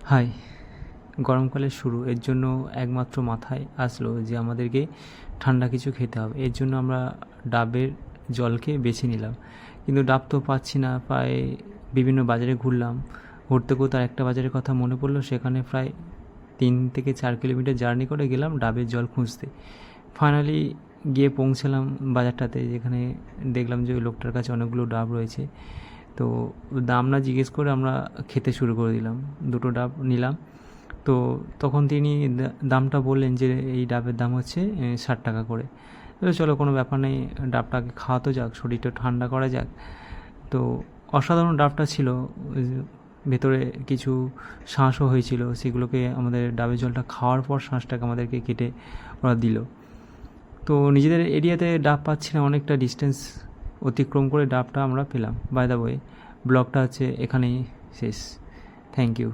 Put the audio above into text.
High, গরমকালের শুরু, এর জন্য একমাত্র মাথায় আসলো যে আমাদেরকে ঠান্ডা কিছু খেতে হবে। এর জন্য আমরা ডাবের জলকে বেছে নিলাম, কিন্তু ডাব তো পাচ্ছি না। প্রায় বিভিন্ন বাজারে ঘুরলাম, ঘুরতে ঘুরতে আর একটা বাজারের কথা মনে পড়লো, সেখানে প্রায় 3 থেকে 4 কিলোমিটার জার্নি করে গেলাম ডাবের জল খুঁজতে। ফাইনালি গিয়ে পৌঁছালাম বাজারটাতে, যেখানে দেখলাম যে ওই লোকটার কাছে অনেকগুলো ডাব রয়েছে। তো দাম না জিজ্ঞেস করে আমরা খেতে শুরু করে দিলাম, দুটো ডাব নিলাম। তো তখন তিনি দামটা বললেন যে এই ডাবের দাম হচ্ছে 60 টাকা করে। তো চলো, কোনো ব্যাপার নেই, ডাবটাকে খাওয়াতো যাক, শরীরটা ঠান্ডা করা যাক। তো অসাধারণ ডাবটা ছিল, ভেতরে কিছু শাঁসও হয়েছিল, সেগুলোকে আমাদের ডাবের জলটা খাওয়ার পর শাঁসটাকে আমাদেরকে কেটে ওরা দিল। তো নিজেদের এরিয়াতে ডাব পাচ্ছি না, অনেকটা ডিস্টেন্স অতিক্রম করে ডাবটা আমরা পেলাম। বাই দ্য ওয়ে, ব্লগটা হচ্ছে এখানেই শেষ। Thank you.